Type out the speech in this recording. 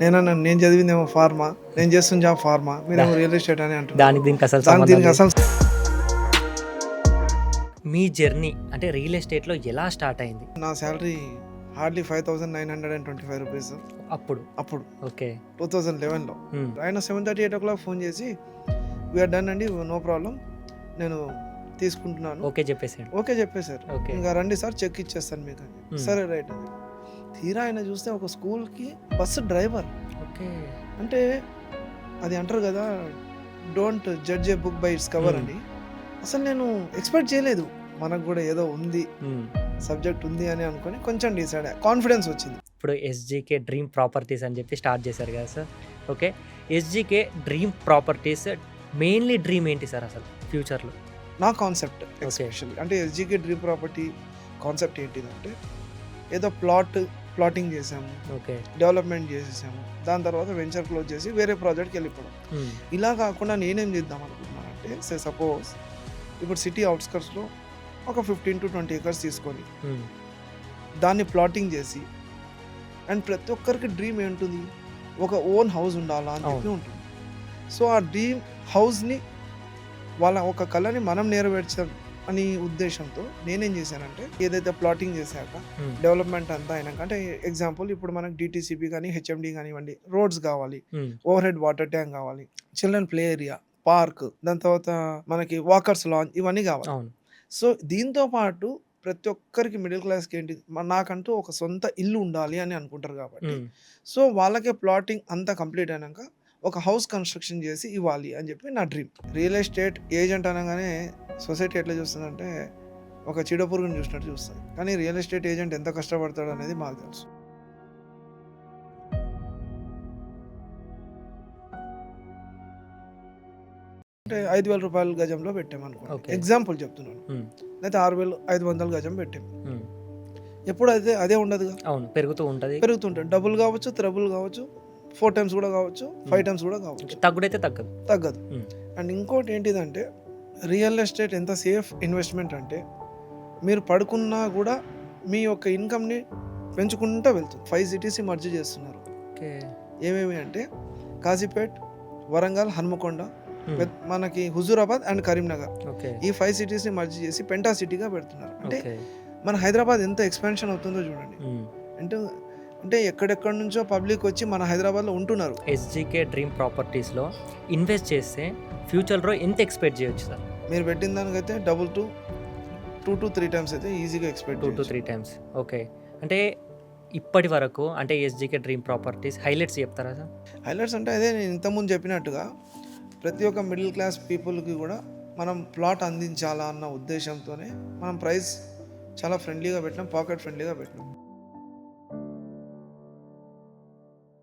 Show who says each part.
Speaker 1: నేను చదివిందేమో ఫార్మా, నేను చేస్తున్న జాబ్ ఫార్మా, మీరేమో రియల్ ఎస్టేట్ అని అంటున్నారు.
Speaker 2: దానికి దీనికి అసలు
Speaker 1: దీనికి
Speaker 2: సంబంధం లేదు.
Speaker 1: అసలు
Speaker 2: మీ జర్నీ అంటే రియల్ ఎస్టేట్లో ఎలా స్టార్ట్ అయింది
Speaker 1: నా శాలరీ హార్డ్లీ 5,925 రూపీస్
Speaker 2: అప్పుడు?
Speaker 1: అప్పుడు
Speaker 2: ఓకే.
Speaker 1: 2011లో.
Speaker 2: మ్మ్.
Speaker 1: ఆయన 7:30, 8 o'clock ఫోన్ చేసి వీఆర్ డన్ అండి, నో ప్రాబ్లం, నేను తీసుకుంటున్నాను.
Speaker 2: ఓకే చెప్పేసాడు.
Speaker 1: ఓకే చెప్పేశారు.
Speaker 2: ఓకే.
Speaker 1: ఇంకా రండి సార్, చెక్ ఇచ్చేస్తాను మీకు అని. సరే రైట్ అని. తీరా ఆయన చూస్తే ఒక స్కూల్కి బస్సు డ్రైవర్.
Speaker 2: ఓకే.
Speaker 1: అంటే అది అంటారు కదా, don't judge A book by its cover అని. అసలు నేను ఎక్స్పెక్ట్ చేయలేదు, మనకు కూడా ఏదో ఉంది, సబ్జెక్ట్ ఉంది అని అనుకొని కొంచెం డిసైడ్ కాన్ఫిడెన్స్ వచ్చింది.
Speaker 2: ఇప్పుడు ఎస్జీకే డ్రీమ్ ప్రాపర్టీస్ అని చెప్పి స్టార్ట్ చేశారు కదా sir. Okay, SGK dream properties mainly dream ఏంటి సార్ అసలు ఫ్యూచర్లో?
Speaker 1: నా కాన్సెప్ట్ ఎస్పెషల్లీ అంటే ఎస్జీకే డ్రీమ్ ప్రాపర్టీ కాన్సెప్ట్ ఏంటిదంటే, ఏదో ప్లాటింగ్ చేసాము,
Speaker 2: ఓకే,
Speaker 1: డెవలప్మెంట్ చేసేసాము, దాని తర్వాత వెంచర్ క్లోజ్ చేసి వేరే ప్రాజెక్ట్కి వెళ్ళిపోవడం. ఇలా కాకుండా నేనేం చేద్దాం అనుకుంటున్నానంటే, సపోజ్ ఇప్పుడు సిటీ అవుట్స్కట్స్లో ఒక 15 to 20 acres తీసుకొని దాన్ని ప్లాటింగ్ చేసి, అండ్ ప్రతి ఒక్కరికి డ్రీమ్ ఏంటుంది, ఒక ఓన్ హౌస్ ఉండాలా అని చెప్పి ఉంటుంది. సో ఆ డ్రీమ్ హౌస్ని, వాళ్ళ ఒక కళని మనం నెరవేర్చాం అని ఉద్దేశంతో నేనేం చేశానంటే, ఏదైతే ప్లాటింగ్ చేశాక డెవలప్మెంట్ అంతా అయినాక, అంటే ఎగ్జాంపుల్ ఇప్పుడు మనకి డిటీసీపీ కానీ హెచ్ఎండి కానివ్వండి, రోడ్స్ కావాలి, ఓవర్ హెడ్ వాటర్ ట్యాంక్ కావాలి, చిల్డ్రన్ ప్లే ఏరియా, పార్క్, దాని తర్వాత మనకి వాకర్స్ లాంజ్, ఇవన్నీ కావాలి. సో దీంతో పాటు ప్రతి ఒక్కరికి మిడిల్ క్లాస్కి ఏంటి, నాకంటూ ఒక సొంత ఇల్లు ఉండాలి అని అనుకుంటారు కాబట్టి, సో వాళ్ళకే ప్లాటింగ్ అంతా కంప్లీట్ అయినాక ఒక హౌస్ కన్స్ట్రక్షన్ చేసి ఇవ్వాలి అని చెప్పి నా డ్రీమ్. రియల్ ఎస్టేట్ ఏజెంట్ అనగానే సొసైటీ ఎట్లా చూస్తుందంటే ఒక చీడపురుగుని చూసినట్టు చూస్తుంది, కానీ రియల్ ఎస్టేట్ ఏజెంట్ ఎంత కష్టపడతాడు అనేది మాకు తెలుసు. అంటే 5,000 రూపాయల గజంలో పెట్టామనుకో, ఎగ్జాంపుల్ చెప్తున్నాను, అయితే 6,500 గజం పెట్టాము. ఎప్పుడు అదే ఉండదుగా,
Speaker 2: అవును, పెరుగుతుంటుంది,
Speaker 1: డబుల్ కావచ్చు, త్రిబుల్ కావచ్చు, 4 times కూడా కావచ్చు, 5 times కూడా కావచ్చు,
Speaker 2: తగ్గుడైతే తగ్గదు.
Speaker 1: అండ్ ఇంకోటి ఏంటిదంటే, రియల్ ఎస్టేట్ ఎంత సేఫ్ ఇన్వెస్ట్మెంట్ అంటే, మీరు పడుకున్నా కూడా మీ యొక్క ఇన్కమ్ని పెంచుకుంటూ వెళ్తుంది. 5 cities మర్జ్ చేస్తున్నారు. ఏమేమి అంటే కాజీపేట్, వరంగల్, హన్మకొండ, మనకి హుజూరాబాద్ అండ్ కరీంనగర్, ఈ 5 cities మర్జ్ చేసి పెంటా సిటీగా పెడుతున్నారు. అంటే మన హైదరాబాద్ ఎంత ఎక్స్పాన్షన్ అవుతుందో చూడండి. అంటే ఎక్కడెక్కడ నుంచో పబ్లిక్ వచ్చి మన హైదరాబాద్లో ఉంటున్నారు.
Speaker 2: ఎస్జీకే డ్రీమ్ ప్రాపర్టీస్లో ఇన్వెస్ట్ చేస్తే ఫ్యూచర్లో ఎంత ఎక్స్పెక్ట్ చేయొచ్చు సార్?
Speaker 1: మీరు పెట్టిన దానికైతే డబుల్ 2 to 3 times అయితే ఈజీగా ఎక్స్పెక్ట్
Speaker 2: 2 to 3 times. ఓకే, అంటే ఇప్పటి వరకు అంటే ఎస్జీకే డ్రీమ్ ప్రాపర్టీస్ హైలైట్స్ చెప్తారా సార్?
Speaker 1: హైలైట్స్ అంటే అదే నేను ఇంతకుముందు చెప్పినట్టుగా, ప్రతి ఒక్క మిడిల్ క్లాస్ పీపుల్కి కూడా మనం ప్లాట్ అందించాలా అన్న ఉద్దేశంతోనే మనం ప్రైస్ చాలా ఫ్రెండ్లీగా పెట్టినాం, పాకెట్ ఫ్రెండ్లీగా పెట్టినాం.